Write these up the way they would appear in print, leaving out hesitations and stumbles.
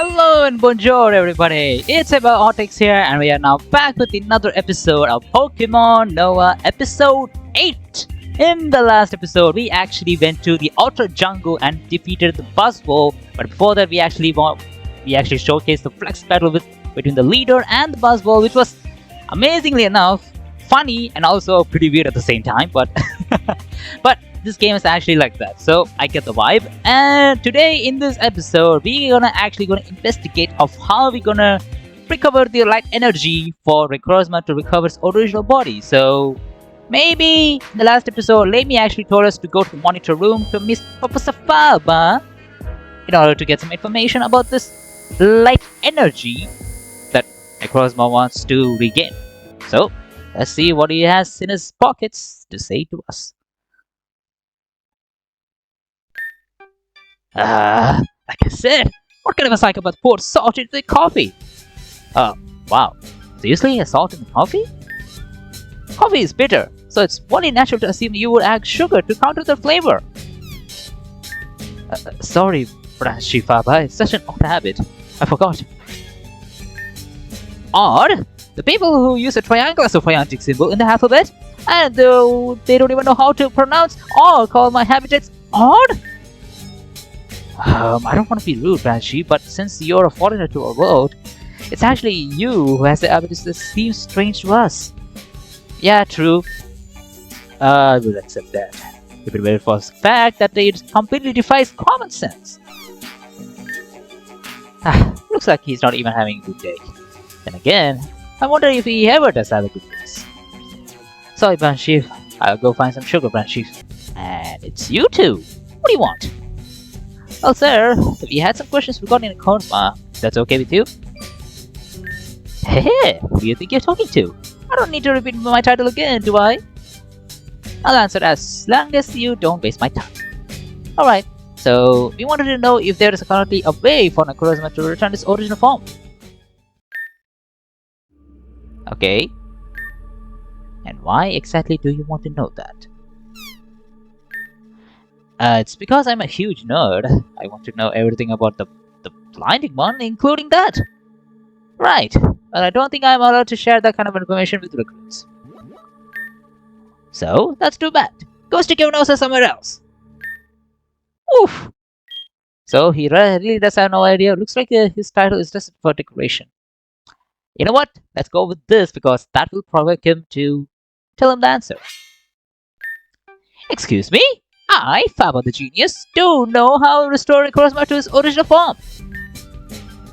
Hello and bonjour everybody, it's about Otix here and we are now back with another episode of Pokemon Noah episode 8. In the last episode, we actually went to the outer jungle and defeated the Buzzwole, but before that we actually showcased the flex battle between the leader and the Buzzwole, which was amazingly enough funny and also pretty weird at the same time, but this game is actually like that, so I get the vibe. And today in this episode, we're gonna investigate of how we're gonna recover the light energy for NECROZMA to recover its original body. So maybe in the last episode, Lamy actually told us to go to the monitor room to Miss Professor Faba in order to get some information about this light energy that NECROZMA wants to regain. So let's see what he has in his pockets to say to us. Like I said, what kind of a psychopath poured salt into the coffee? Wow. Seriously, a salt in the coffee? Coffee is bitter, so it's only natural to assume you would add sugar to counter the flavor. Sorry, Branchy Faba, it's such an odd habit. I forgot. Odd? The people who use a triangle as a phonetic symbol in the alphabet, and they don't even know how to pronounce or call my habitats odd? I don't want to be rude, Branchy, but since you're a foreigner to our world, it's actually you who has the abilities that seem strange to us. Yeah, true. I will accept that. If it were for the fact that it completely defies common sense. Looks like he's not even having a good day. Then again, I wonder if he ever does have a good day. Sorry, Branchy. I'll go find some sugar, Branchy. And it's you two. What do you want? Well, sir, we had some questions regarding NECROZMA. That's okay with you? Hey, who do you think you're talking to? I don't need to repeat my title again, do I? I'll answer as long as you don't waste my time. Alright, so we wanted to know if there is currently a way for NECROZMA to return its original form. Okay. And why exactly do you want to know that? It's because I'm a huge nerd. I want to know everything about the blinding one, including that. Right, but I don't think I'm allowed to share that kind of information with recruits. So, that's too bad. Go stick your nose somewhere else. Oof. So, he really does have no idea. Looks like his title is just for decoration. You know what? Let's go with this because that will provoke him to tell him the answer. Excuse me? I, Faba the Genius, don't know how to restore NECROZMA to its original form.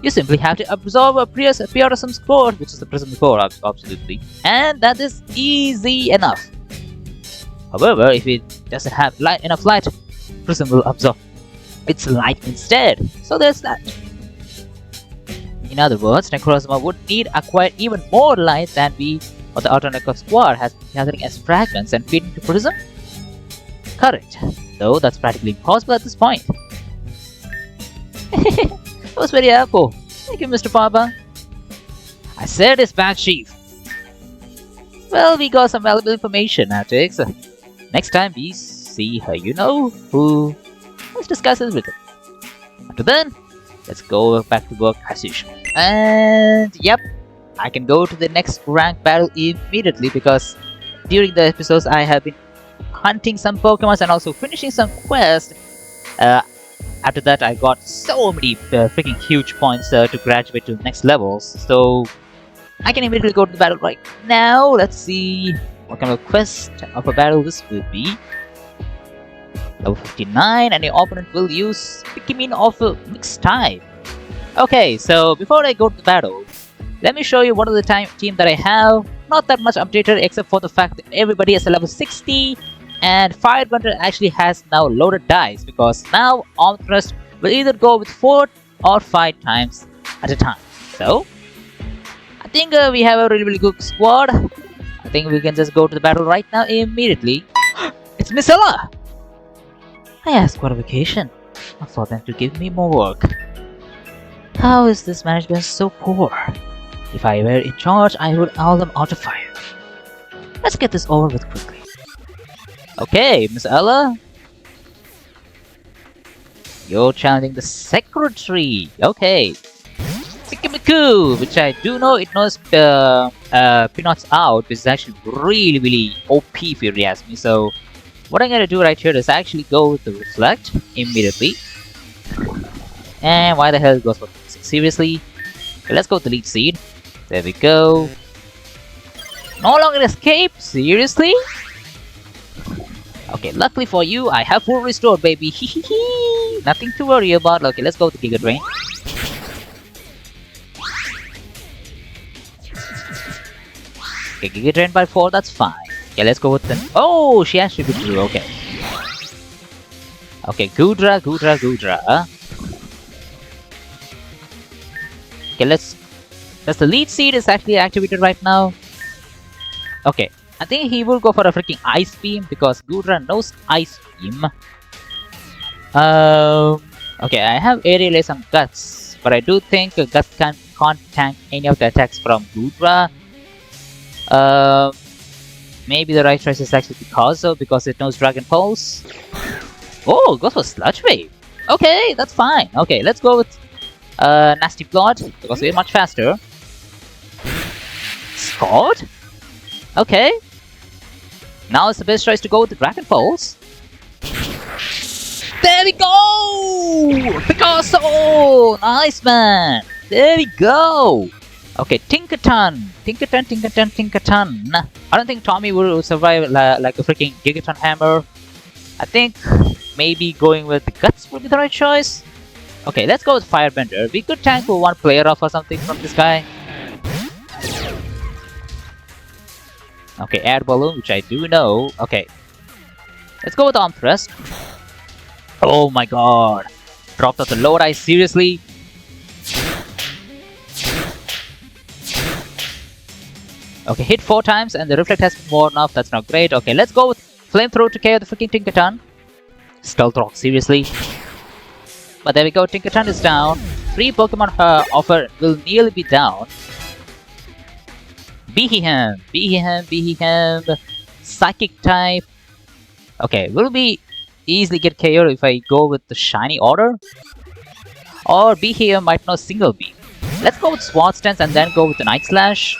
You simply have to absorb a Piorism core, which is the prism core, absolutely, and that is easy enough. However, if it doesn't have enough light, prism will absorb its light instead. So there's that. In other words, NECROZMA would need acquire even more light than we or the outer NECRO squad has been gathering as fragments and feeding to prism. Correct, though that's practically impossible at this point. That was very helpful. Thank you, Mr. Faba. I said it's bad, Chief. Well, we got some valuable information, Atix. Next time we see her, let's discuss this with her. Until then, let's go back to work as usual. And yep, I can go to the next rank battle immediately because during the episodes I have been hunting some Pokemon and also finishing some quests. After that, I got so many freaking huge points to graduate to the next levels. So I can immediately go to the battle right now. Let's see what kind of quest of a battle this will be. Level 59, and your opponent will use Pikmin of a mixed type. Okay, so before I go to the battle, let me show you one of the team that I have. Not that much updated except for the fact that everybody is a level 60. And Firebender actually has now loaded dice because now Arm Thrust will either go with 4 or 5 times at a time. So, I think we have a really good squad. I think we can just go to the battle right now immediately. It's Miss Ella! I asked for a vacation, not for them to give me more work. How is this management so poor? If I were in charge, I would all them out of fire. Let's get this over with quickly. Okay, Miss Ella. You're challenging the secretary. Okay, Pikimiku, which I do know it knows Peanuts out, which is actually really OP if you ask me. So what I'm gonna do right here is actually go with the Reflect immediately. And why the hell goes for seriously? Okay, let's go with the Leech Seed. There we go. No longer escape? Seriously? Okay, luckily for you, I have full restore, baby. Nothing to worry about. Okay, let's go with the Giga Drain. Okay, Giga Drain by 4, that's fine. Okay, let's go with the... Oh, she actually withdrew, okay. Okay, Gudra. Okay, let's... Does the Leech Seed is actually activated right now? Okay, I think he will go for a freaking Ice Beam because Gudra knows Ice Beam. Okay, I have Aerial Ace and Guts, but I do think Guts can't tank any of the attacks from Gudra. Maybe the right choice is actually because it knows Dragon Pulse. Oh, it goes for Sludge Wave. Okay, that's fine. Okay, let's go with Nasty Plot because we're much faster. Scald? Okay. Now it's the best choice to go with the Dragon Pulse. There we go! Picasso! Nice, man! There we go! Okay, Tinkaton. I don't think Tommy will survive like a freaking Gigaton Hammer. I think maybe going with the Guts would be the right choice. Okay, let's go with Firebender. We could tank for one player off or something from this guy. Okay, Air Balloon, which I do know. Okay, let's go with Arm Thrust. Oh my god. Dropped off the low ice, seriously? Okay, hit 4 times and the Reflect has been worn off. That's not great. Okay, let's go with Flamethrower to KO the freaking Tinkaton. Stealth Rock, seriously? But there we go, Tinkaton is down. 3 Pokemon offer will nearly be down. Behem, Psychic type. Okay, will be easily get KO'd if I go with the Shiny Order. Or Behem might know Single Beam. Let's go with Swords Dance and then go with the Night Slash.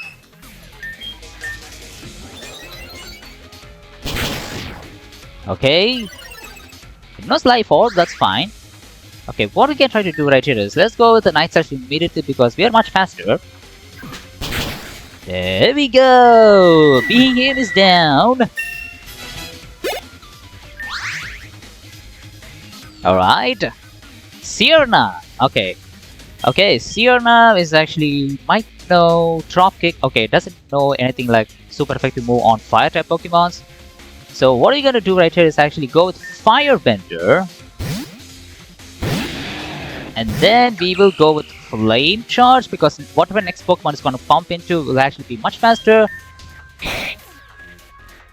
Okay. It knows Life Orb, that's fine. Okay, what we can try to do right here is let's go with the Night Slash immediately because we are much faster. There we go! Behem is down. Alright. Sierna. Okay. Okay, Sierna is actually might know Drop Kick. Okay, doesn't know anything like super effective move on fire type Pokemons. So what are you gonna do right here is actually go with Firebender. And then we will go with Flame Charge because whatever next Pokemon is gonna pump into will actually be much faster.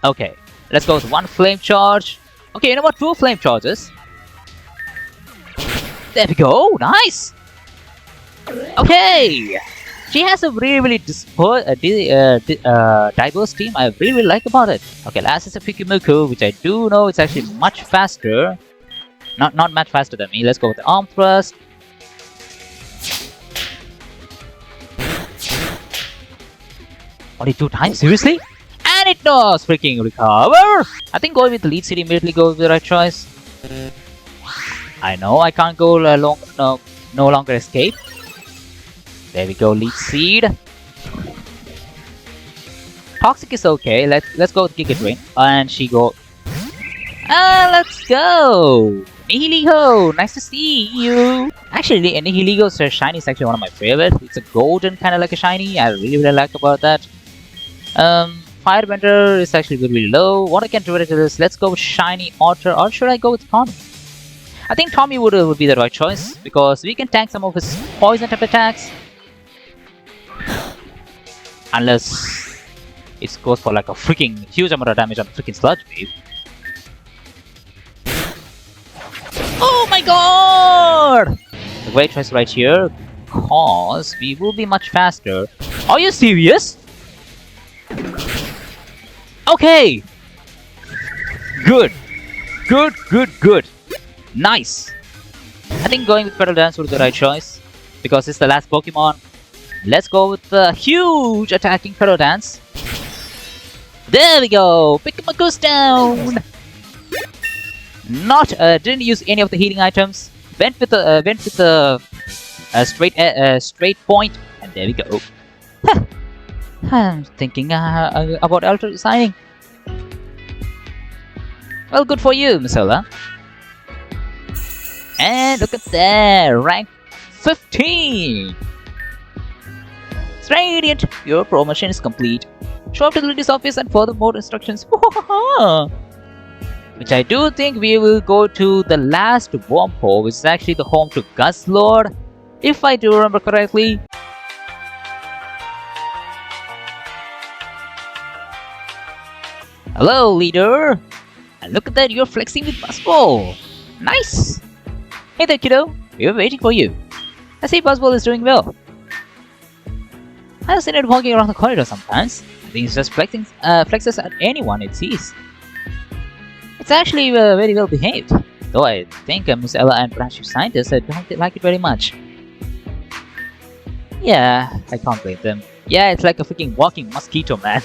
Okay, let's go with 1 Flame Charge. Okay, you know what? 2 Flame Charges. There we go, nice! Okay! She has a really diverse team. I really like about it. Okay, last is a Pikimiku, which I do know it's actually much faster. Not much faster than me. Let's go with the Arm Thrust. Only 2 times? Seriously? And it knows freaking recover! I think going with the Leech Seed immediately goes the right choice. I know I can't go no longer escape. There we go, Leech Seed. Toxic is okay. Let's go with Giga Drain. And she go. Let's go! Nihiligo! Nice to see you! Actually, Nihiligo's shiny is actually one of my favorites. It's a golden kind of like a shiny. I really like about that. Firebender is actually really low. What I can do is let's go with Shiny Otter, or should I go with Tommy? I think Tommy would be the right choice because we can tank some of his poison type attacks. Unless it goes for like a freaking huge amount of damage on freaking Sludge Wave. Oh my god! A great choice right here because we will be much faster. Are you serious? Okay! Good! Good! Nice! I think going with Petal Dance was the right choice. because it's the last Pokemon. Let's go with the huge attacking Pedal Dance. There we go! Pokemon goes down! Didn't use any of the healing items. Went with the straight point, and there we go. I'm thinking about Ultra signing. Well, good for you, Missola. And look at that, rank 15. It's radiant. Your promotion is complete. Show up to the lady's office and further more instructions. Which I do think we will go to the last wormhole, which is actually the home to GUZZLORD, if I do remember correctly. Hello, leader! And look at that, you're flexing with Buzzball! Nice! Hey there, kiddo! We were waiting for you. I see Buzzball is doing well. I've seen it walking around the corridor sometimes. I think it's just flexes at anyone it sees. It's actually very well behaved, though I think Miss Ella and Branch Scientists don't like it very much. Yeah, I can't blame them. Yeah, it's like a freaking walking mosquito, man.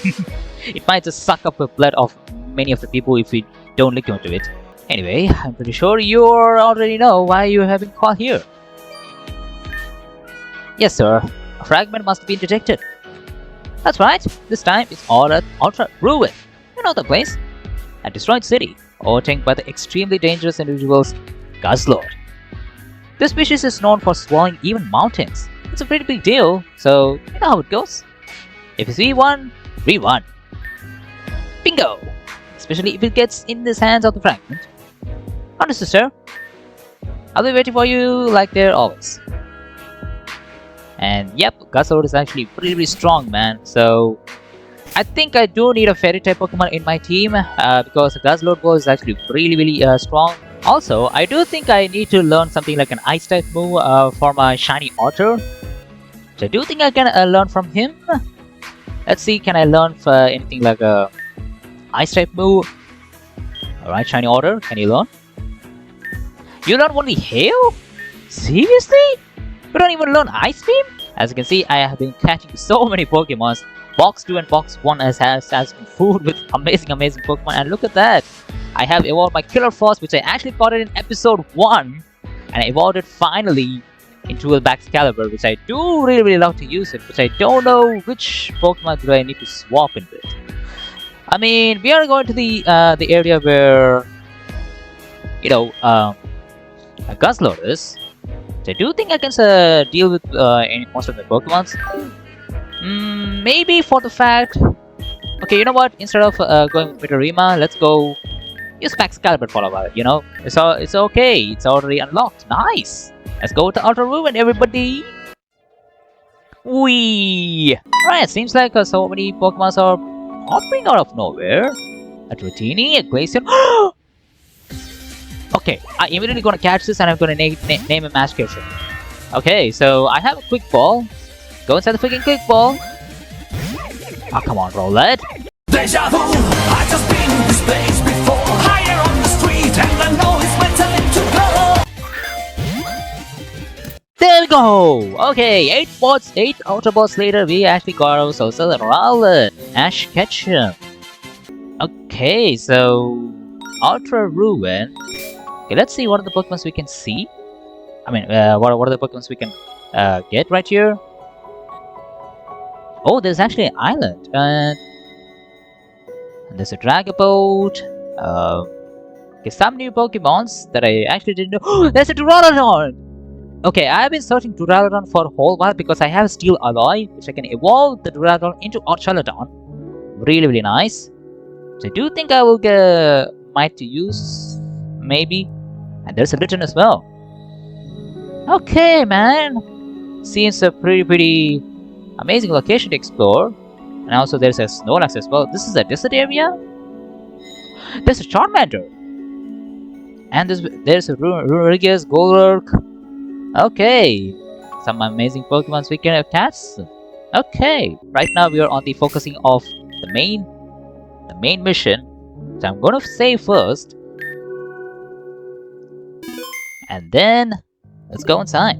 It might just suck up the blood of many of the people if we don't look into it. Anyway, I'm pretty sure you already know why you have been called here. Yes, sir. A fragment must be detected. That's right. This time it's all at Ultra Ruin. You know the place. A destroyed city, overtaken by the extremely dangerous individuals GUZZLORD. This species is known for swallowing even mountains. It's a pretty big deal, so you know how it goes. If you see one, v1. Bingo! Especially if it gets in the hands of the fragment. Understood, sir. I'll be waiting for you like they're always. And yep, GUZZLORD is actually pretty strong, man. So I think I do need a fairy type Pokemon in my team because GUZZLORD is actually really strong. Also, I do think I need to learn something like an ice type move for my shiny Otter. So I do think I can learn from him. Let's see, can I learn for anything like a ice type move? Alright, shiny Otter, can you learn? You learn only Hail? Seriously? You don't even learn Ice Beam? As you can see, I have been catching so many Pokemons. Box 2 and Box 1 has been filled with amazing Pokemon, and look at that! I have evolved my Killer Frost, which I actually caught it in episode 1, and I evolved it finally into a Baxcalibur, which I do really love to use it, which I don't know which Pokemon do I need to swap in with. I mean, we are going to the area where, you know, GUZZLORD is. So I do think I can deal with most of the Pokemons. Maybe for the fact... Okay, you know what? Instead of going with Rima, let's go use Baxcalibur for a while, you know? It's okay. It's already unlocked. Nice! Let's go to Outer Ruin, everybody! Whee! Right, seems like so many Pokemons are popping out of nowhere. A Dratini, a Glaceon... Okay, I'm immediately gonna catch this and I'm gonna name him Ash Ketchum. Okay, so I have a Quick Ball. Go inside the freaking Quick Ball. Oh, come on, Rowlet. Deja vu, I've just been in this place before. Higher on the street and I know it's my time to go. There we go! Okay, 8 Outer Balls later, we actually got ourselves a Rowlet. Ash Ketchum. Okay, so... Ultra Ruin. Okay, let's see what are the Pokemons we can see. I mean, what are the Pokemons we can get right here? Oh, there's actually an island. And there's a Dragapult. Okay, some new Pokemons that I actually didn't know. Oh, there's a Duraludon! Okay, I've been searching Duraludon for a whole while because I have a Steel Alloy, which I can evolve the Duraludon into Archaludon. Really nice. So I do think I will might to use, maybe. And there's a Litten as well. Okay, man. Seems a pretty amazing location to explore. And also there's a Snorlax as well. This is a desert area. There's a Charmander. And there's a Rugius, Golurk. Okay. Some amazing Pokemons we can catch. Okay. Right now we are on the focusing of the main mission. So I'm gonna save first. And then let's go inside.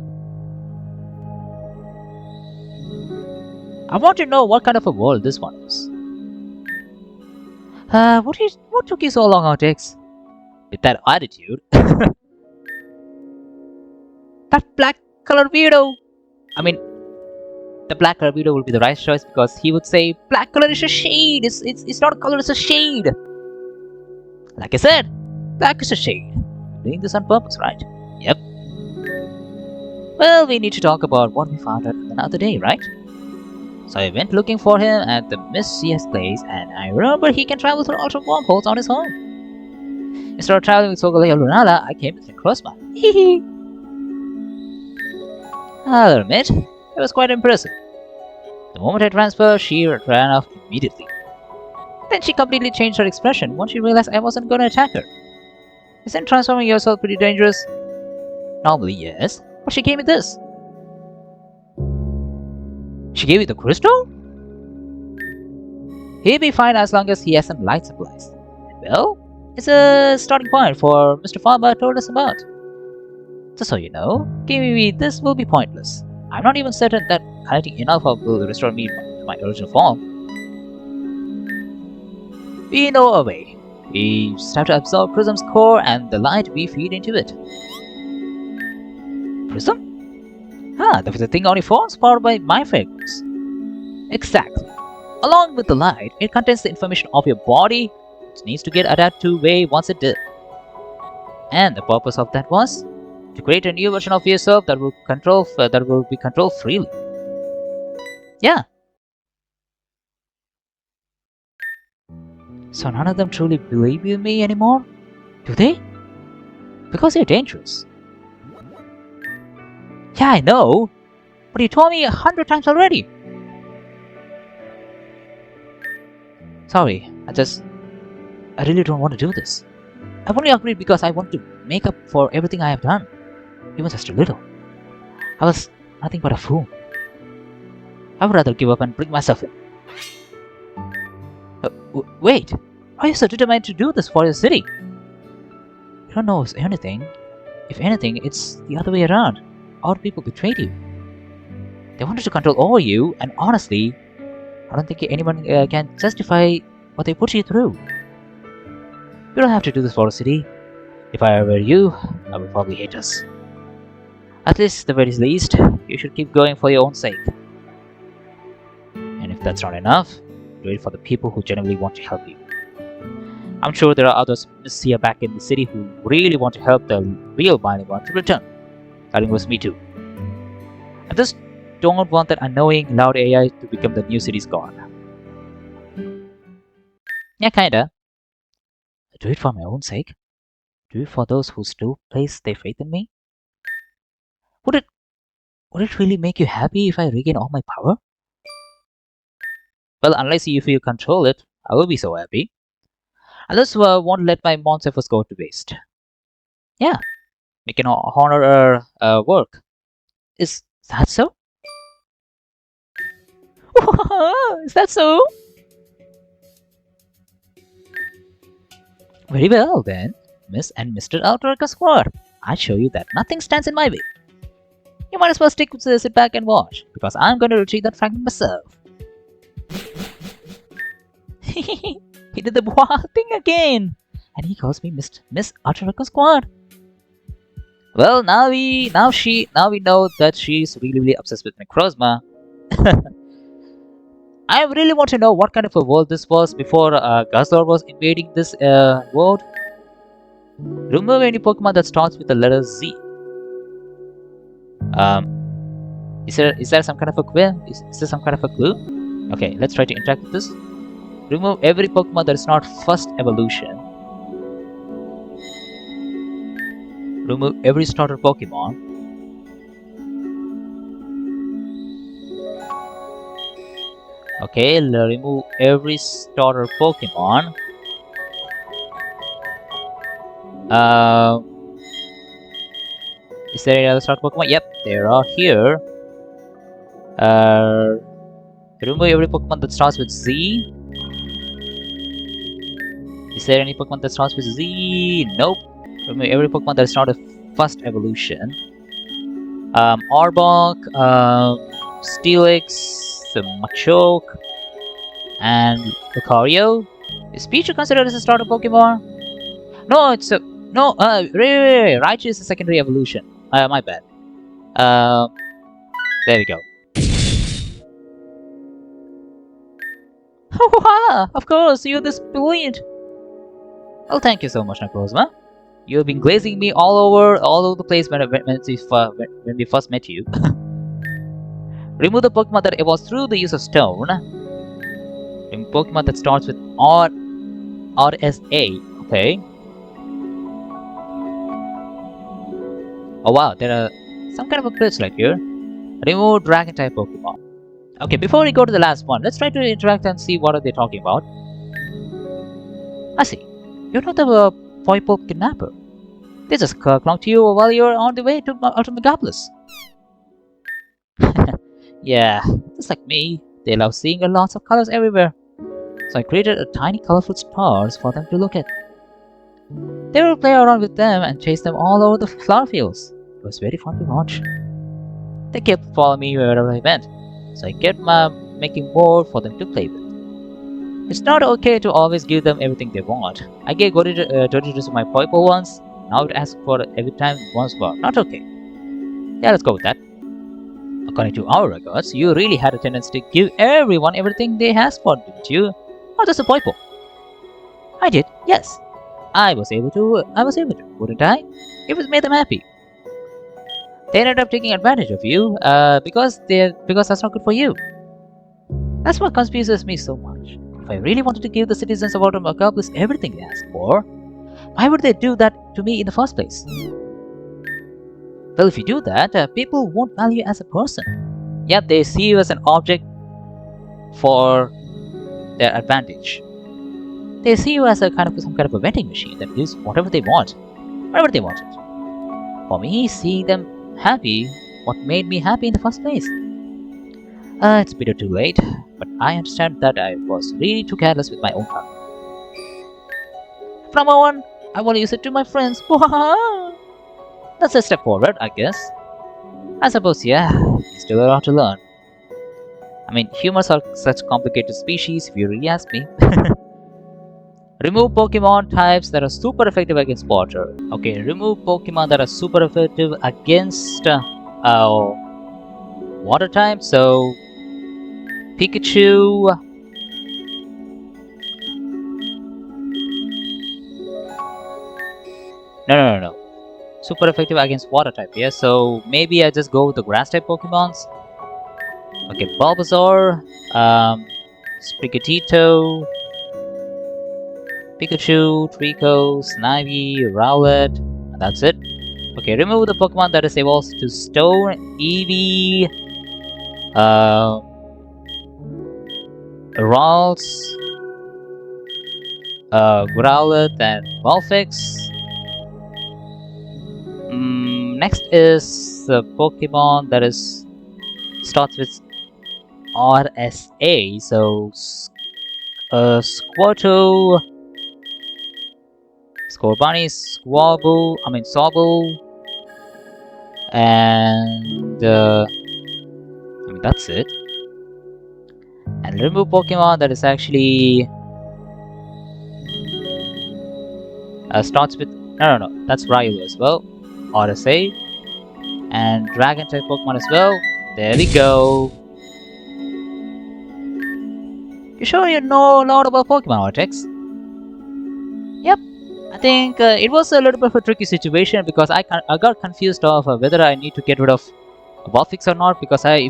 I want to know what kind of a world this one is. What took you so long, Artix? With that attitude. That black colored weirdo! I mean, the black color video will be the right choice because he would say black color is a shade. It's not a color, it's a shade. Like I said, black is a shade. I'm doing this on purpose, right? Yep. Well, we need to talk about what we found out another day, right? So I went looking for him at the Miss CS place, and I remember he can travel through ultra wormholes on his own. Instead of traveling with Sogalea Lunala, I came with NECROZMA. Hehe. I'll admit, it was quite impressive. The moment I transferred, she ran off immediately. Then she completely changed her expression once she realized I wasn't going to attack her. Isn't transforming yourself pretty dangerous? Normally, yes, but she gave me this. She gave you the crystal? He'll be fine as long as he has some light supplies. Well, it's a starting point for Mr. Farmer told us about. Just so you know, giving me this will be pointless. I'm not even certain that collecting enough of will restore me to my original form. We know a way. We just have to absorb Prism's core and the light we feed into it. Prism? Ah, the thing only forms powered by my fragrance. Exactly. Along with the light, it contains the information of your body, which needs to get adapted to way once it did. And the purpose of that was to create a new version of yourself that will be controlled freely. Yeah. So none of them truly believe in me anymore? Do they? Because they're dangerous. Yeah, I know. But you told me 100 times already. Sorry, I really don't want to do this. I've only agreed because I want to make up for everything I have done. Even just a little. I was nothing but a fool. I would rather give up and bring myself in. Wait, why are you so determined to do this for your city? You don't know anything. If anything, it's the other way around. Our people betrayed you. They wanted to control over you, and honestly, I don't think anyone can justify what they put you through. You don't have to do this for a city. If I were you, I would probably hate us. At least, the very least, you should keep going for your own sake. And if that's not enough, do it for the people who genuinely want to help you. I'm sure there are others here back in the city who really want to help the real Binding One to return. That was me too. I just don't want that annoying loud AI to become the new city's god. Yeah, kinda. Do it for my own sake. Do it for those who still place their faith in me. Would it really make you happy if I regain all my power? Well, unless you feel control it, I will be so happy. I just won't let my mom's efforts go to waste. Yeah, we can honor her work. Is that so? Is that so? Very well then, Miss and Mr. Outrider Squad. I show you that nothing stands in my way. You might as well sit back and watch, because I'm going to retrieve that fragment myself. He did the wild thing again, and he calls me Miss Outrider Squad. Well, now we know that she's really obsessed with NECROZMA. I really want to know what kind of a world this was before GUZZLORD was invading this world. Remove any Pokemon that starts with the letter Z. Is there some kind of a clue? Is there some kind of a clue? Okay, let's try to interact with this. Remove every Pokemon that is not first evolution. Remove every starter Pokemon. Okay, remove every starter Pokemon. Is there any other starter Pokemon? Yep, there are here. Remove every Pokemon that starts with Z. Is there any Pokemon that starts with Z? Nope. Remove every Pokemon that is not a first evolution. Arbok, Steelix, Machoke, and Lucario. Is Pichu considered as a starter Pokemon? No, it's a no. Raichu is a secondary evolution. My bad. There we go. Of course, you're this brilliant. Well, thank you so much, NECROZMA. You've been glazing me all over the place when we first met you. Remove the Pokemon that evolves through the use of Stone. Remove Pokemon that starts with RSA. Okay. Oh wow, there are some kind of a glitch right here. Remove Dragon type Pokemon. Okay, before we go to the last one, let's try to interact and see what are they talking about. I see. You're not the Poipo kidnapper. They just clung to you while you're on the way to Megapolis. Yeah, just like me, they love seeing lots of colors everywhere. So I created a tiny colorful stars for them to look at. They will play around with them and chase them all over the flower fields. It was very fun to watch. They kept following me wherever I went, so I kept making more for them to play with. It's not okay to always give them everything they want. I gave Doritos to my Poipo once, now it asks for every time once more. Not okay. Yeah, let's go with that. According to our records, you really had a tendency to give everyone everything they asked for, didn't you? Not just a Poipo. I did, yes. I was able to, wouldn't I? It made them happy. They ended up taking advantage of you, because that's not good for you. That's what confuses me so much. If I really wanted to give the citizens of Megapolis everything they asked for, why would they do that to me in the first place? Well, if you do that, people won't value you as a person. Yet they see you as an object for their advantage. They see you as some kind of a vending machine that gives whatever they want, whatever they wanted. For me, seeing them happy, what made me happy in the first place. It's a bit too late, but I understand that I was really too careless with my own time. From now on, I want to use it to my friends. That's a step forward, I guess. I suppose, yeah, you still have a lot to learn. I mean, humans are such complicated species, if you really ask me. Remove Pokemon types that are super effective against water. Okay, remove Pokemon that are super effective against water type. So, Pikachu. No. Super effective against water type, yeah? So, maybe I just go with the grass type Pokemons. Okay, Bulbasaur, Sprigatito, Pikachu, Trico, Snivy, Rowlet, and that's it. Okay, remove the Pokemon that is evolved to Stone, Eevee, Ralts, Growlithe, and Vulpix. Next is the Pokemon that starts with RSA, so Squirtle, Scorbunny, Sobble, and that's it. And remove Pokemon that is actually starts with no, that's Ryu as well, RSA, and Dragon type Pokemon as well. There we go. You sure you know a lot about Pokemon, Vortex? Yep. I think it was a little bit of a tricky situation because I got confused of whether I need to get rid of Vulpix or not, because I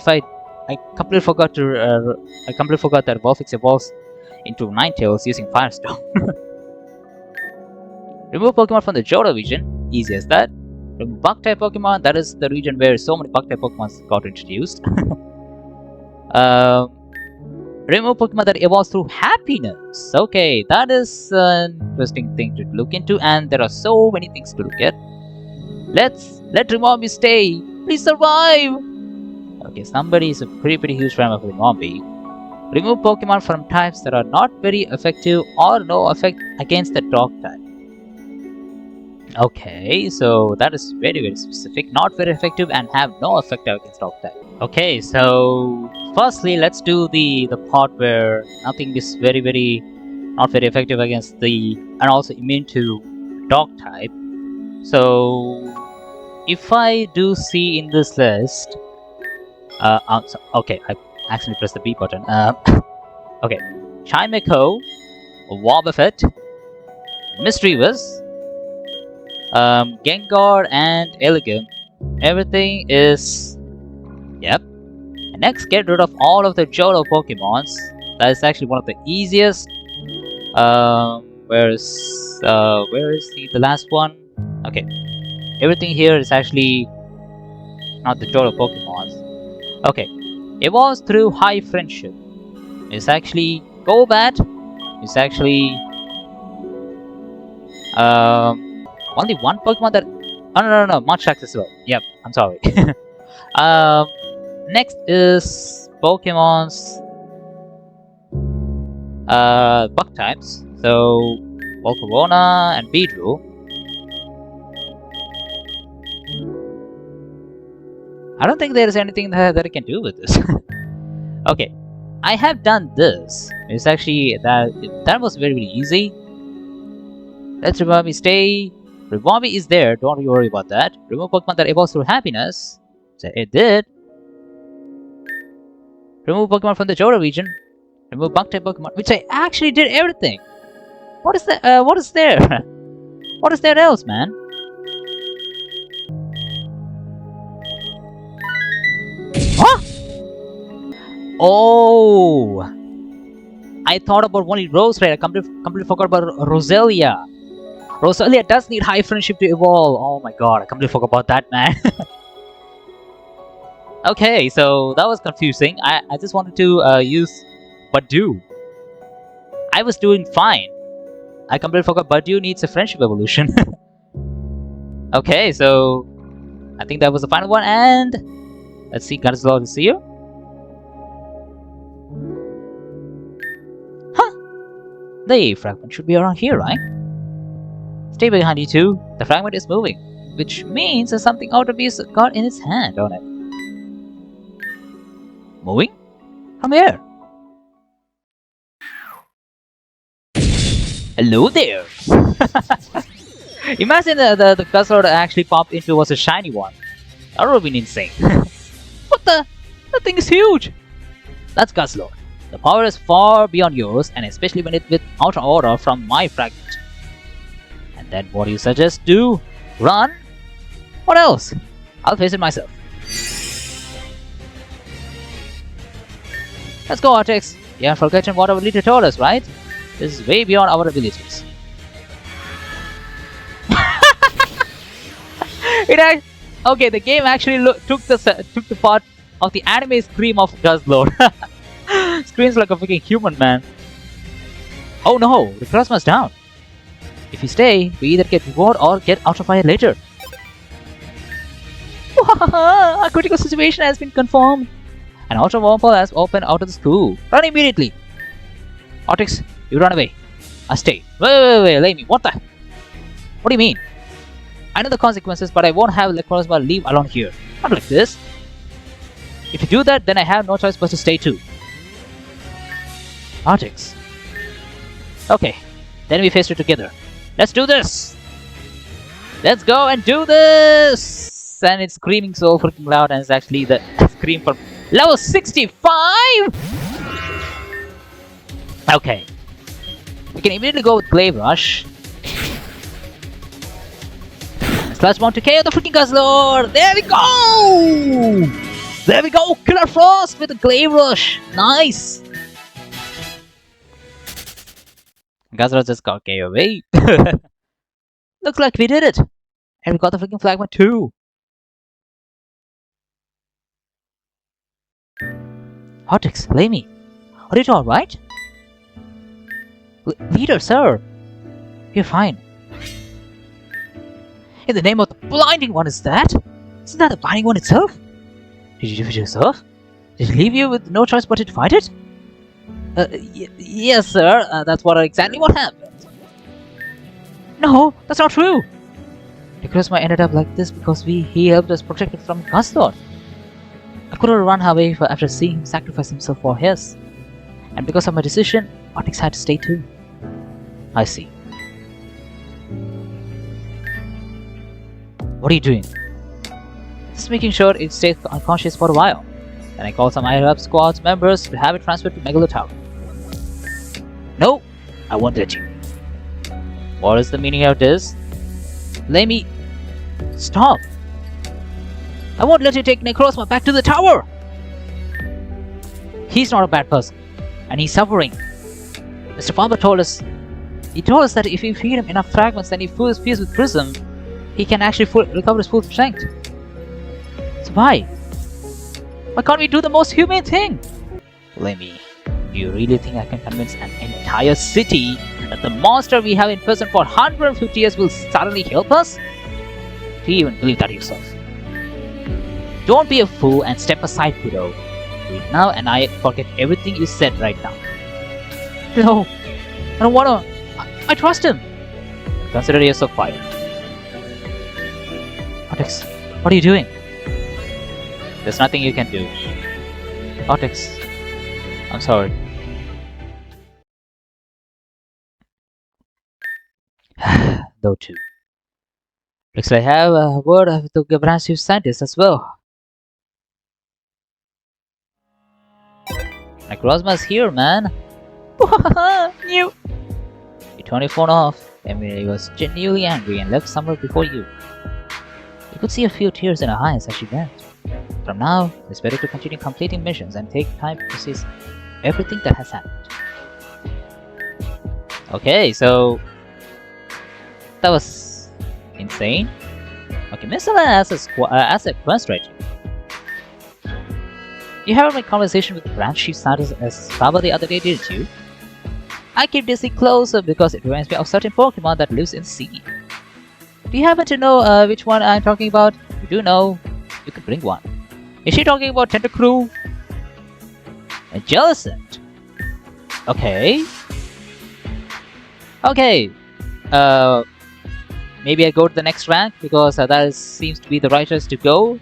completely forgot that Vulpix evolves into Ninetales using Firestone. Remove Pokemon from the Johto region, easy as that. Remove Bug type Pokemon, that is the region where so many Bug type Pokemon got introduced. Remove Pokemon that evolves through happiness. Okay, that is an interesting thing to look into, and there are so many things to look at. Let Remombi stay. Please survive. Okay, somebody is a pretty huge fan of Remombi. Remove Pokemon from types that are not very effective or no effect against the dog type. Okay, so that is very specific. Not very effective and have no effect against dog type. Okay, so firstly, let's do the part where nothing is not very effective against and also immune to dog type. So if I do see in this list, okay, I accidentally pressed the B button. Okay, Chimeco, Wobbuffet, Mischievous, Gengar, and Elegum. Everything is... Yep. And next, get rid of all of the Johto Pokemons. That is actually one of the easiest. Where is the last one? Okay. Everything here is actually not the Johto Pokemons. Okay. Evolves through high friendship. It's actually Golbat. It's actually only one Pokemon that... Oh, no, much accessible. Yep, I'm sorry. Next is Pokemon's bug types. So, Volcarona and Beedrill. I don't think there is anything that I can do with this. Okay, I have done this. It's actually... That was very easy. Let's Ribombee stay. Ribombee is there, don't worry about that. Remove Pokemon that evolves through happiness. So it did. Remove Pokemon from the Johto region. Remove bug type Pokemon, which I actually did everything. What is that? What is there? What is there else, man? Huh? Oh! I thought about only Rose, right? I completely forgot about Roselia. Roselia does need high friendship to evolve. Oh my god, I completely forgot about that, man. Okay, so that was confusing. I just wanted to use Budew. I was doing fine. I completely forgot Budew needs a friendship evolution. Okay, so I think that was the final one, and let's see, GUZZLORD is here. Huh? The fragment should be around here, right? Stay behind you two. The fragment is moving, which means there's something ought to be got in its hand on it. Moving? Come here. Hello there. Imagine the GUZZLORD actually popped into was a shiny one. That would have been insane. What the? That thing is huge. That's GUZZLORD. The power is far beyond yours, and especially when it's with Outer Aura from my fragment. And then what do you suggest do? Run? What else? I'll face it myself. Let's go, Artix. You haven't forgotten what our leader told us, right? This is way beyond our abilities. Okay, the game actually took the part of the anime scream of GUZZLORD. Screams like a freaking human, man. Oh no, the NECROZMA's down. If you stay, we either get reward or get out of fire later. A critical situation has been confirmed. An outer portal has opened out of the school. Run immediately. Artix, you run away. I stay. Wait, let me. What the? What do you mean? I know the consequences, but I won't have NECROZMA leave alone here. Not like this. If you do that, then I have no choice but to stay too. Artix. Okay, then we face it together. Let's do this! Let's go and do this! And it's screaming so freaking loud, and it's actually the scream from level 65! Okay. We can immediately go with Glaive Rush. Slash Bomb to KO the freaking GUZZLORD! There we go! There we go! Killer Frost with a Glaive Rush! Nice! GUZZLORD just got KO away. Looks like we did it! And we got the freaking fragment too! Artix, Lamy, are you alright? Leader, sir! You're fine. In the name of the Blinding One, is that? Isn't that the Blinding One itself? Did you defeat yourself? Did it leave you with no choice but to fight it? Yes, sir. That's exactly what happened. No, that's not true. NECROZMA ended up like this because he helped us protect it from GUZZLORD. I couldn't run away after seeing him sacrifice himself for his. And because of my decision, Artix had to stay too. I see. What are you doing? Just making sure it stays unconscious for a while. Then I called some higher-up squad's members to have it transferred to Megalo Tower. No, I won't let you. What is the meaning of this? Let me... Stop! I won't let you take NECROZMA back to the tower! He's not a bad person, and he's suffering. Mr. Farmer told us... He told us that if we feed him enough fragments and he fills with Prism, he can actually recover his full strength. So why? Why can't we do the most humane thing? Lemmy, do you really think I can convince an entire city that the monster we have in prison for 150 years will suddenly help us? Do you even believe that yourself? Don't be a fool and step aside, kiddo. Do it now and I forget everything you said right now. No, I don't wanna. I trust him. Consider yourself fired. Artix, what are you doing? There's nothing you can do. Artix, I'm sorry. Though too. Looks like I have a word with the branch chief scientist as well. NECROZMA's here, man. You turned your phone off. Emily was genuinely angry and left somewhere before you. You could see a few tears in her eyes as she went. From now, it's better to continue completing missions and take time to process everything that has happened. Okay, so that was insane. Okay, Mr. has a quest right here. You haven't made conversation with Branch Chief Scientist as Baba the other day, didn't you? I keep this thing closer because it reminds me of certain Pokemon that lives in sea. Do you happen to know which one I'm talking about? If you do know, you could bring one. Is she talking about Tentacruel? A Jellicent? Okay. Okay. Maybe I go to the next rank because that seems to be the right choice to go.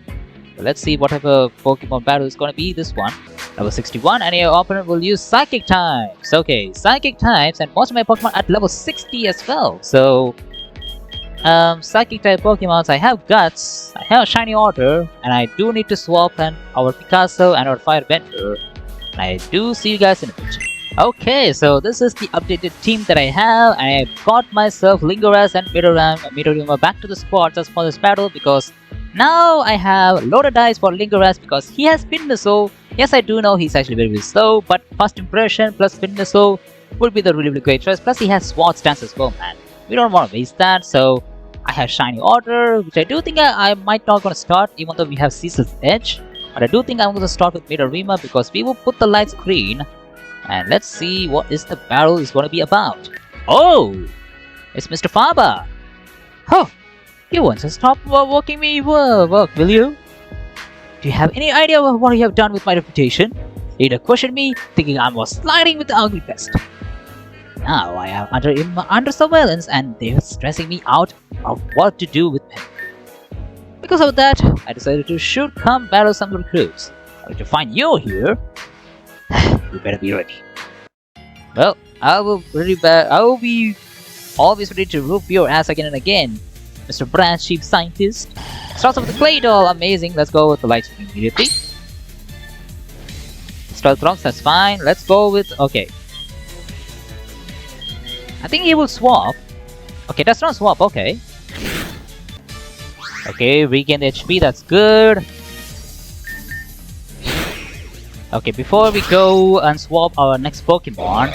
But let's see whatever Pokemon battle is going to be this one. Level 61 and your opponent will use Psychic types. Okay, Psychic types and most of my Pokemon at level 60 as well. So, Psychic type Pokemons, I have Guts, I have Shiny Order, and I do need to swap our Picasso and our Firebender. And I do see you guys in a bit. Okay, so this is the updated team that I have. I got myself Lingoras and Midorima back to the squad just for this battle because now I have loaded dice for Lingoras because he has Spin Missile. Yes, I do know he's actually very slow, but first impression plus Spin Missile would be the really great choice. Plus he has Sword Stance as well, man. We don't want to waste that, so I have Shiny Order, which I do think I might not gonna start even though we have Cecil's Edge. But I do think I'm gonna start with Midorima because we will put the lights green. And let's see what is the battle is going to be about. Oh! It's Mr. Faba! Oh! You want to stop walking me work, will you? Do you have any idea of what you have done with my reputation? You either question me, thinking I was sliding with the ugly pest. Now I am under surveillance and they're stressing me out of what to do with him. Because of that, I decided to shoot come battle some recruits. But to find you here, you better be ready. Well, I will be always ready to whoop your ass again and again, Mr. Branch Chief Scientist. Starts off with the Clay Doll, amazing. Let's go with the light screen immediately. Stealth Rocks, that's fine. Let's go with okay. I think he will swap. Okay, that's not swap, okay. Okay, regain the HP, that's good. Okay, before we go and swap our next Pokemon,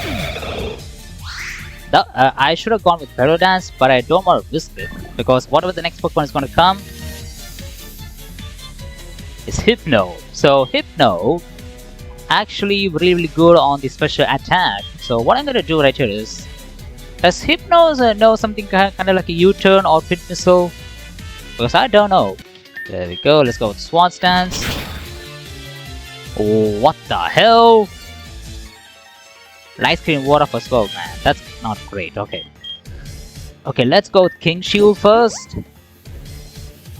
I should have gone with Dance, but I don't want to risk it because whatever the next Pokemon is going to come is Hypno. So Hypno actually really good on the special attack. So what I'm going to do right here is, does Hypno know something kind of like a U-turn or Pit Missile? Because I don't know. There we go. Let's go with Swan Stance. Oh, what the hell? Light Screen Water as well, man. That's not great. Okay. Okay, let's go with King Shield first.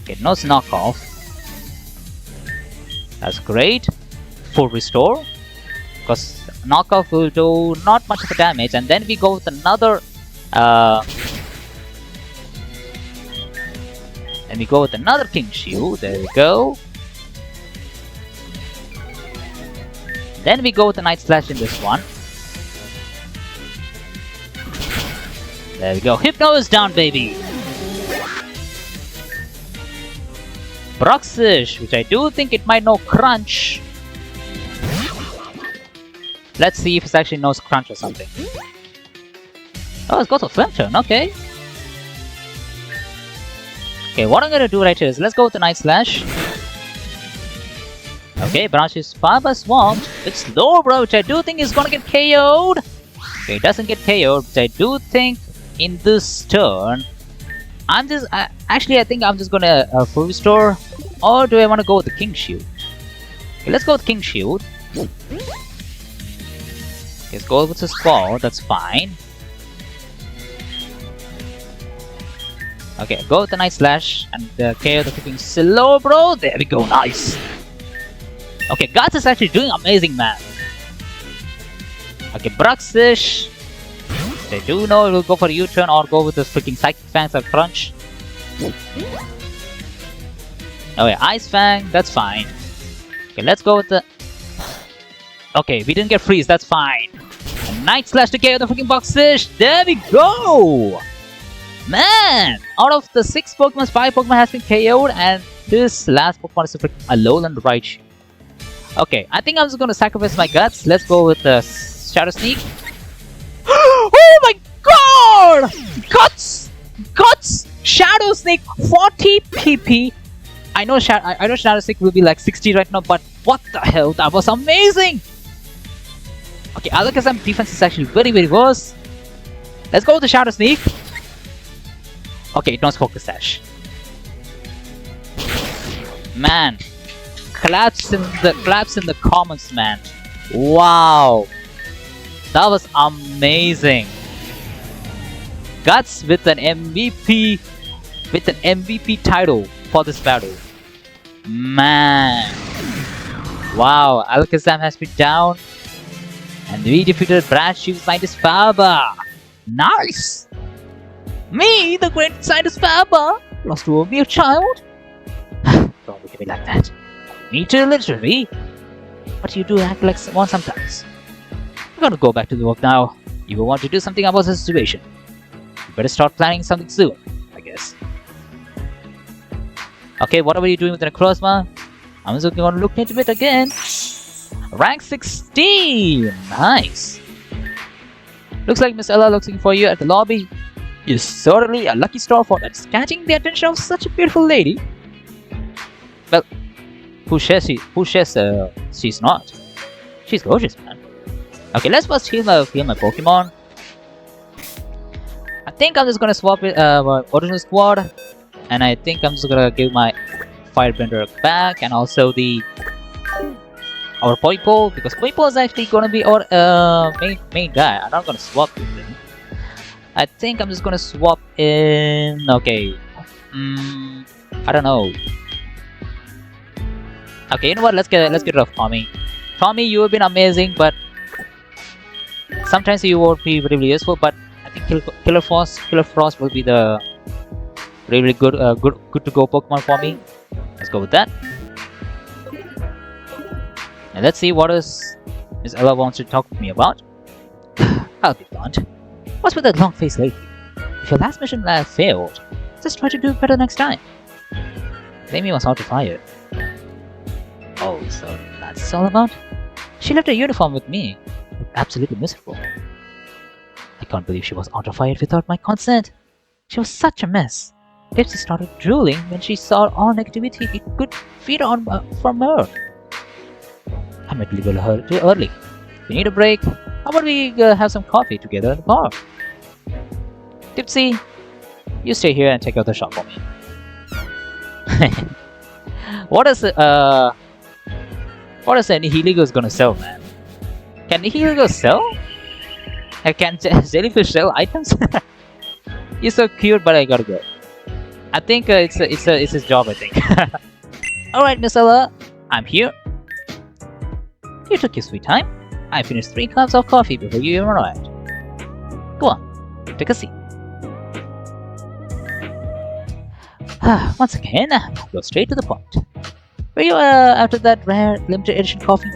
Okay, no knockoff. That's great. Full restore. Because knockoff will do not much of a damage. And then we go with another... and we go with another King Shield. There we go. Then we go with a Night Slash in this one. There we go. Hypno is down, baby. Bruxish, which I do think it might know Crunch. Let's see if it actually knows Crunch or something. Oh, it's got a Flame Turn, okay. Okay, what I'm gonna do right here is let's go with the Night Slash. Okay, Branch's Fiber Swamped. It's low, bro, which I do think is gonna get KO'd. Okay, it doesn't get KO'd, but I do think in this turn, actually, I think I'm just gonna full restore. Or do I want to go with the King Shield? Okay, let's go with King Shield. Okay, let's go with the Squall, that's fine. Okay, go with the Night Slash and KO the freaking slow, bro. There we go, nice. Okay, Guts is actually doing amazing, man. Okay, Bruxish. They do know it will go for a U-turn or go with the freaking Psychic Fangs or Crunch. Oh yeah, Ice Fang, that's fine. Okay, let's go with the... Okay, we didn't get Freeze, that's fine. And Night Slash to KO the freaking Bruxish. There we go! Man! Out of the 6 Pokemon, 5 Pokemon has been KO'd and this last Pokemon is a freaking Alolan Raichu. Okay, I think I'm just gonna sacrifice my Guts. Let's go with the Shadow Sneak. Oh my god! Guts! Guts! Shadow Sneak 40 PP. I know Shadow Sneak will be like 60 right now, but what the hell? That was amazing! Okay, Alakazam defense is actually very, very worse. Let's go with the Shadow Sneak. Okay, it knows Focus Sash. Man. Collapse in the comments, man. Wow. That was amazing. Guts with an MVP title for this battle. Man. Wow, Alakazam has been down. And we defeated Branchi's Scientist Faber. Nice! Me, the great Scientist Faber, lost to a mere child? Don't look at me like that. Me too, literally. But you do act like one sometimes. We gotta go back to the work now. You will want to do something about the situation. You better start planning something soon, I guess. Okay, what are you doing with the NECROZMA? I'm just gonna look into it again. Rank 16! Nice! Looks like Miss Ella looking for you at the lobby. You're certainly a lucky star for that, catching the attention of such a beautiful lady. Well, who says she's not? She's gorgeous, man. Okay, let's first heal my Pokemon. I think I'm just gonna swap it, my original squad. And I think I'm just gonna give my Firebender back and also our Poipo, because Poipo is actually gonna be our main guy. I'm not gonna swap with him. I think I'm just gonna swap in. Okay, I don't know. Okay, you know what? Let's get rid of Tommy. Tommy, you have been amazing, but sometimes you won't be really useful. But I think Killer Frost will be the really good to go Pokemon for me. Let's go with that. And let's see what Miss Ella wants to talk to me about. I'll be blunt. What's with that long face lately? If your last mission failed, just try to do better next time. Amy was out of fire. Oh, so that's all about? She left her uniform with me. Absolutely miserable. I can't believe she was out of fire without my consent. She was such a mess. Dipsy started drooling when she saw all negativity it could feed on from her. I might leave her early. We need a break. How about we have some coffee together at the bar? Dipsy, you stay here and take out the shop for me. What is Nihiligo gonna sell, man? Can Nihiligo sell? Can Jellyfish sell items? He's so cute, but I gotta go. I think it's his job, I think. Alright, Miss Ella, I'm here. You took your sweet time. I finished 3 cups of coffee before you even arrived. Go on, take a seat. Once again, go straight to the point. Were you after that rare limited edition coffee?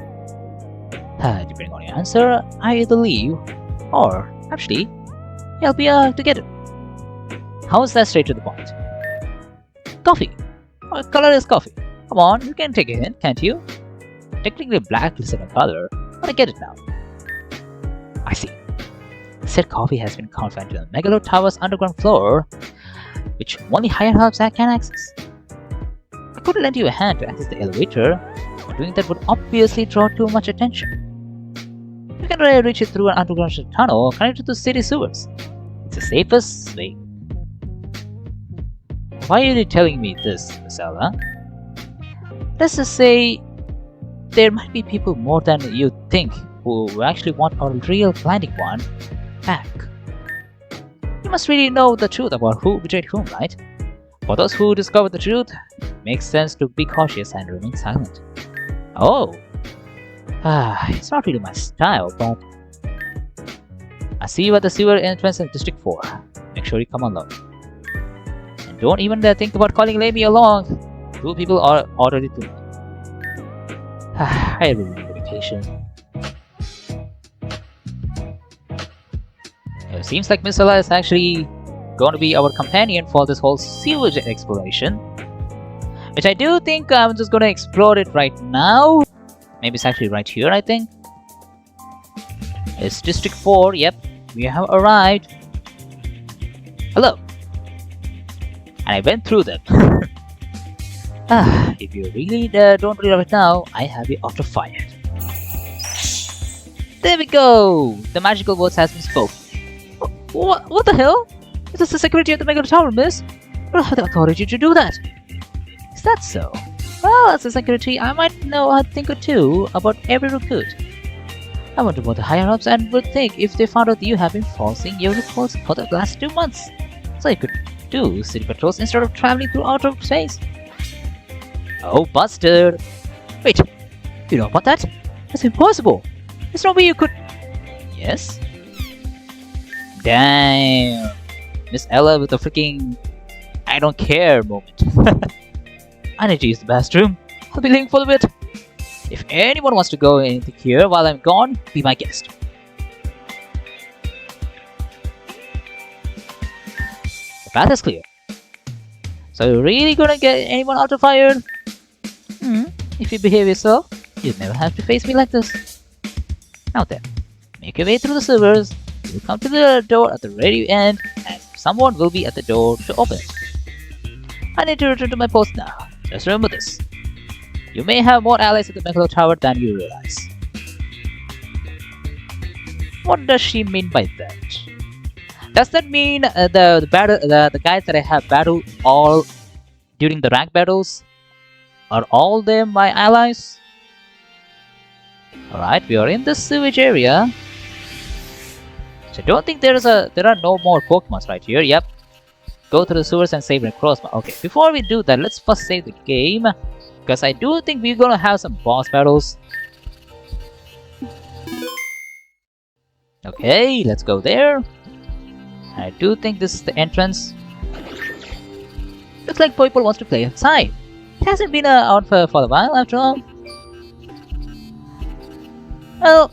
Depending on your answer, I either leave or actually help you to get it. How is that straight to the point? Coffee. What color is coffee? Come on, you can take a hint, can't you? Technically black is a color, but I get it now. I see. Said coffee has been confined to the Megalo Tower's underground floor, which only higher ups can access. I could lend you a hand to access the elevator, but doing that would obviously draw too much attention. You can reach it through an underground tunnel connected to the city sewers. It's the safest way. Why are you telling me this, Zelda? Let's just say there might be people more than you think who actually want our real blinding one back. You must really know the truth about who betrayed whom, right? For those who discover the truth, it makes sense to be cautious and remain silent. Oh. It's not really my style, but I see you at the sewer entrance in District 4. Make sure you come along. And don't even think about calling Lamy along. 2 people are already too many. I really need vacation. It seems like Miss Ella is actually going to be our companion for this whole sewage exploration, which I do think I'm just going to explore it right now. Maybe it's actually right here, I think. It's District 4, yep, we have arrived. Hello. And I went through them. If you really don't read it now, I have you auto fired. There we go! The magical words has been spoken. What the hell? This is the security of the Megalo Tower, miss. I don't have the authority to do that. Is that so? Well, as a security, I might know a thing or two about every recruit. I wonder what the higher-ups and would think if they found out that you have been forcing your recruits for the last 2 months. So you could do city patrols instead of traveling through outer space. Oh, busted! Wait, you know about that? That's impossible! There's no way you could... Yes? Damn! Miss Ella with the freaking... I don't care moment. I need to use the bathroom. I'll be leaving for a bit. If anyone wants to go anything here while I'm gone, be my guest. The path is clear. So you're really gonna get anyone out of fired? If you behave yourself, you'd never have to face me like this. Now then, make your way through the sewers. You'll come to the door at the very end, and someone will be at the door to open it. I need to return to my post now. Just remember this. You may have more allies at the Megalo Tower than you realize. What does she mean by that? Does that mean the guys that I have battled all during the rank battles are all them my allies? Alright, we are in the sewage area. So I don't think there are no more Pokemons right here. Yep. Go to the sewers and save NECROZMA. Okay, before we do that, let's first save the game, because I do think we're gonna have some boss battles. Okay, let's go there. I do think this is the entrance. Looks like Poipole wants to play outside. It hasn't been out for a while after all. Well,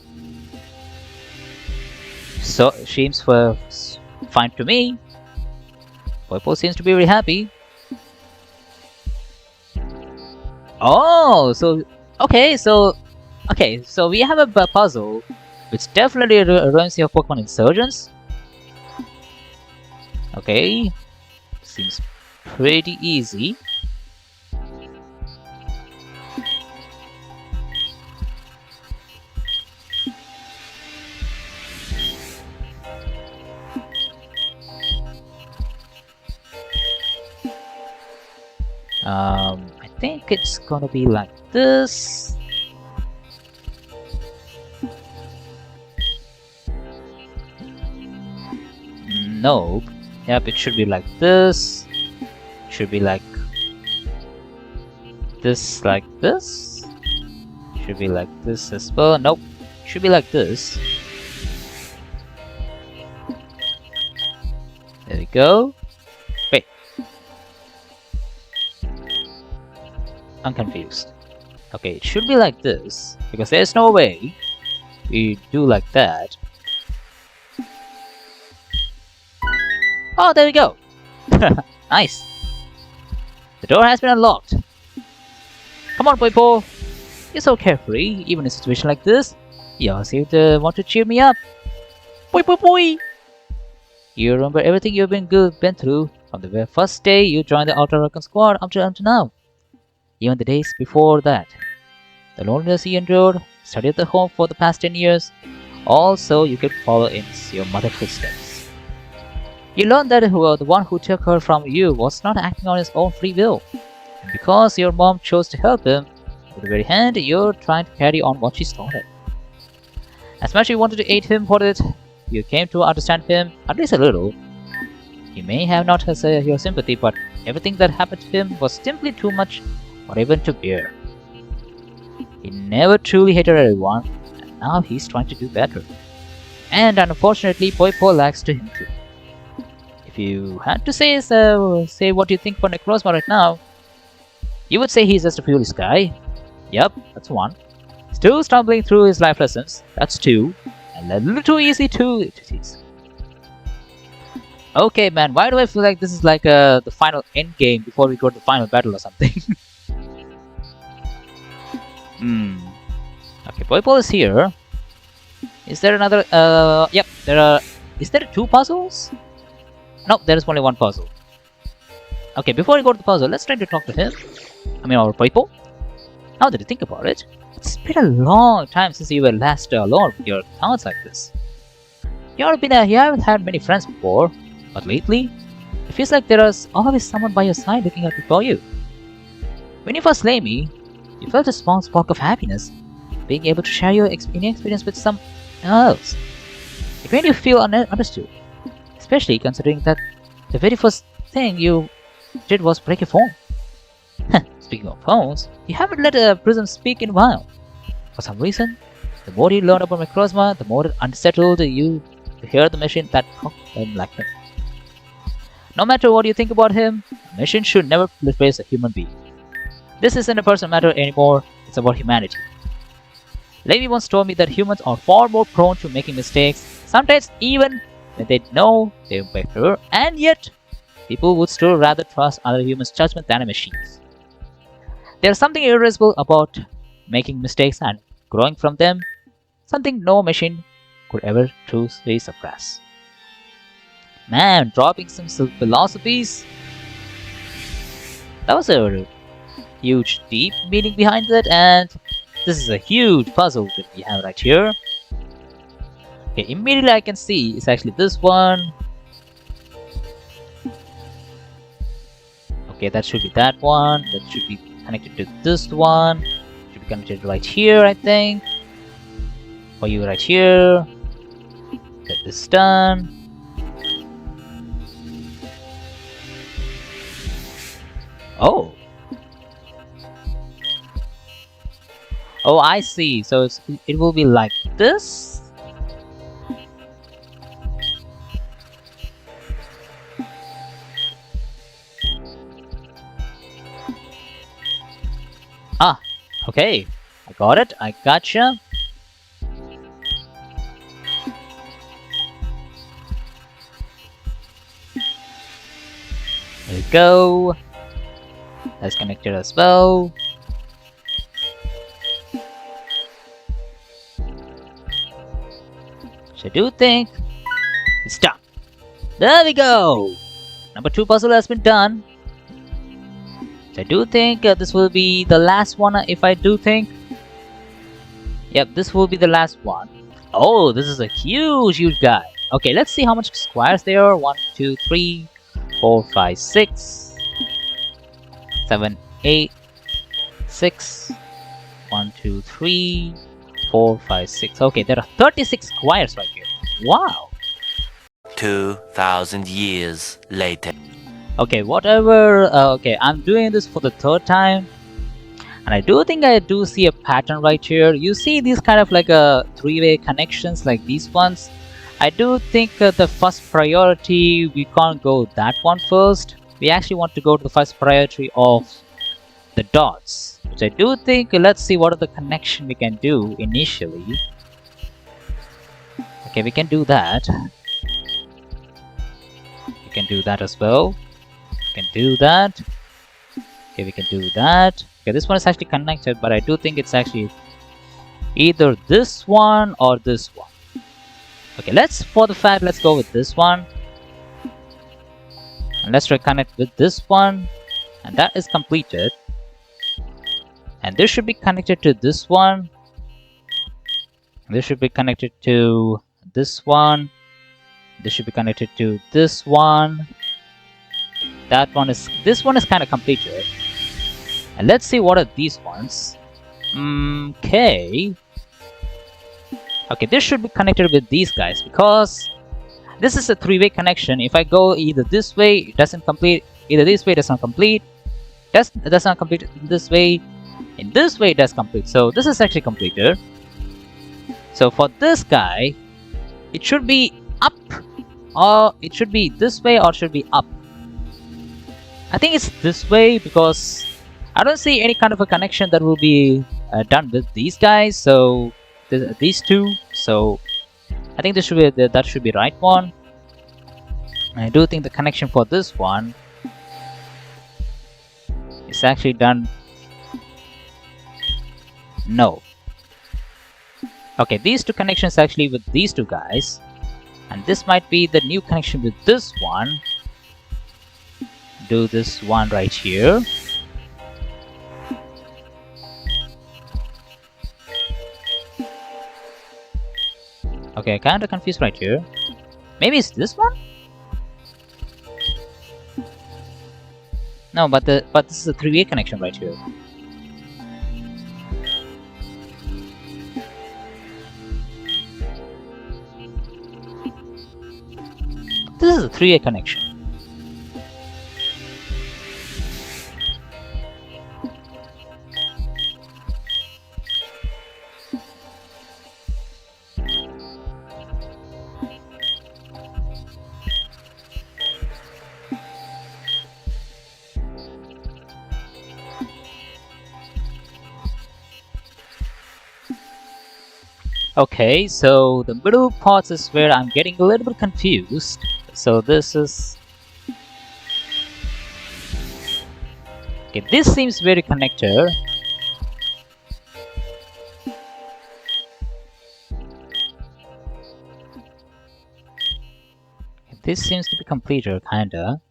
so seems fine to me. Poipole seems to be very happy. Oh, so we have a puzzle which definitely reminds you of Pokemon Insurgents. Okay, seems pretty easy. I think it's gonna be like this. Nope. Yep, it should be like this. It should be like this, Should be like this as well. Nope. Should be like this. There we go. Wait. I'm confused. Okay, it should be like this, because there's no way we do like that. Oh, there we go. Nice. The door has been unlocked. Come on, Poipo. You're so carefree, even in a situation like this. You always seem to want to cheer me up. Poi. You remember everything you've been through, from the very first day you joined the Ultra Raccoon Squad up to now. Even the days before that. The loneliness you endured, studied at the home for the past 10 years, all so you could follow in your mother's footsteps. You learned that the one who took her from you was not acting on his own free will. And because your mom chose to help him, with the very hand you're trying to carry on what she started. As much as you wanted to aid him for it, you came to understand him, at least a little. He may have not had your sympathy, but everything that happened to him was simply too much for even to bear. He never truly hated everyone, and now he's trying to do better. And unfortunately, Poipo lacks to him too. If you had to say what you think for NECROZMA right now, you would say he's just a foolish guy. Yep, that's one. Still stumbling through his life lessons, that's two. And a little too easy to tease. Okay man, why do I feel like this is like the final end game before we go to the final battle or something? Okay, Poipo is here. Is there another, yep, there are, is there two puzzles? No, there is only one puzzle. Okay, before we go to the puzzle, let's try to talk to him. I mean, our Poipo. Now that you think about it, it's been a long time since you were last alone with your thoughts like this. You haven't had many friends before, but lately, it feels like there is always someone by your side looking out for you. When you first lay me, you felt a small spark of happiness, being able to share your experience with someone else. It made you feel understood, especially considering that the very first thing you did was break your phone. Speaking of phones, you haven't let a prism speak in a while. For some reason, the more you learn about NECROZMA, the more unsettled you hear the machine that talks like him. No matter what you think about him, a machine should never replace a human being. This isn't a personal matter anymore, it's about humanity. Levi once told me that humans are far more prone to making mistakes, sometimes even when they know they're better, and yet people would still rather trust other humans' judgment than a machine's. There's something irreversible about making mistakes and growing from them, something no machine could ever truly suppress. Man, dropping some philosophies. That was a huge, deep meaning behind it, and this is a huge puzzle that we have right here. Okay, immediately I can see it's actually this one. Okay, that should be that one. That should be connected to this one. Should be connected right here, I think. For you right here. Get this done. Oh. Oh, I see. So it will be like this. Ah, okay. I got it. I gotcha. There we go. That's connected as well. So I do think it's done. There we go. Number 2 puzzle has been done. So I do think this will be the last one. If I do think, yep, this will be the last one. Oh, this is a huge guy. Okay, let's see how much squares there are. 1, 2, 3, 4, 5, 6, 7, 8, 6. 1, 2, 3, 4, 5, 6. Okay, there are 36 squares right here. Wow. 2,000 years later. Okay, whatever. Okay, I'm doing this for the 3rd time. And I do think I do see a pattern right here. You see these kind of like a three-way connections like these ones. I do think the first priority, we can't go that one first. We actually want to go to the first priority of the dots, which I do think, let's see what are the connection we can do initially. Okay, we can do that. We can do that as well. We can do that. Okay, we can do that. Okay, this one is actually connected, but I do think it's actually either this one or this one. Okay, for the fact, let's go with this one. And let's reconnect with this one. And that is completed. And this should be connected to this one. This should be connected to this one. This should be connected to this one. This one is kind of completed. And let's see what are these ones. Okay. Okay, this should be connected with these guys because this is a three-way connection. If I go either this way, it doesn't complete. Either this way, it does not complete. Does not complete this way. In this way, it does complete. So this is actually completed. So for this guy, it should be up, or it should be this way, or it should be up. I think it's this way because I don't see any kind of a connection that will be done with these guys. So these two. So I think this should be that should be right one. I do think the connection for this one is actually done. No. Okay, these two connections actually with these two guys, and this might be the new connection with this one. Do this one right here. Okay, I'm kind of confused right here. Maybe it's this one? No, but this is a three-way connection right here. This is a three-way connection. Okay, so the middle parts is where I'm getting a little bit confused. So this is... Okay, this seems very connected. This seems to be completed, kinda.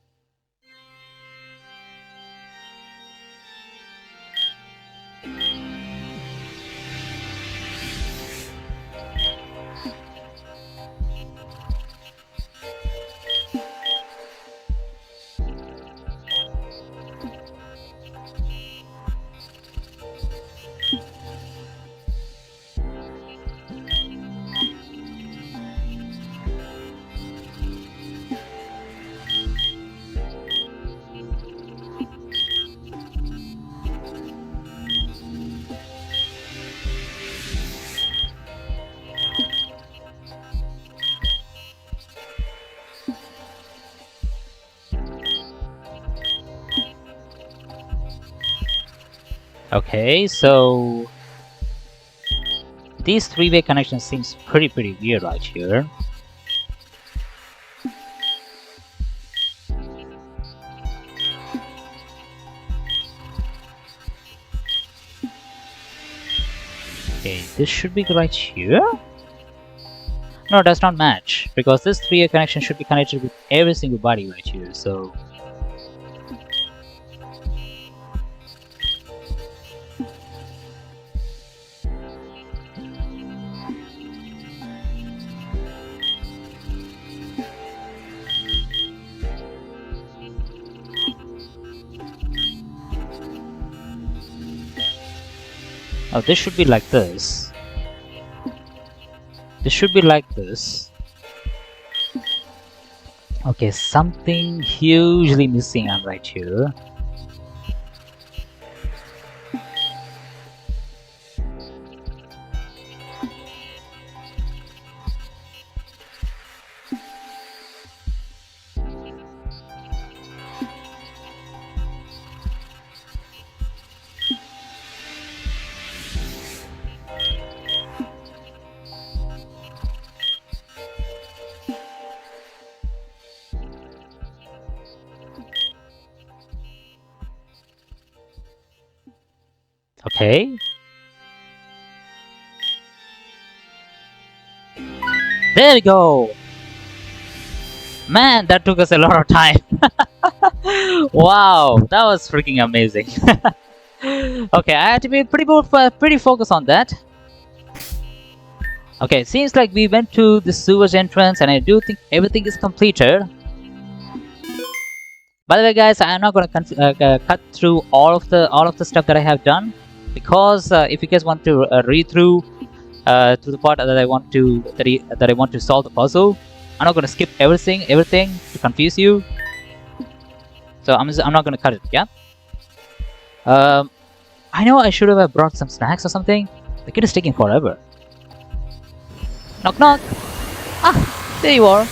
Okay, so these three-way connections seems pretty weird right here. Okay, this should be right here. No, it does not match because this three-way connection should be connected with every single body right here. So. Oh, this should be like this. This should be like this. Okay, something hugely missing on right here. Okay. There we go! Man, that took us a lot of time. Wow, that was freaking amazing. Okay, I had to be pretty focused on that. Okay, seems like we went to the sewage entrance, and I do think everything is completed. By the way, guys, I'm not gonna cut through all of the stuff that I have done, because if you guys want to read through to the part that I want to solve the puzzle, I'm not gonna skip everything to confuse you. So I'm not gonna cut it. Yeah. I know I should have brought some snacks or something. The kid is taking forever. Knock knock. Ah, there you are.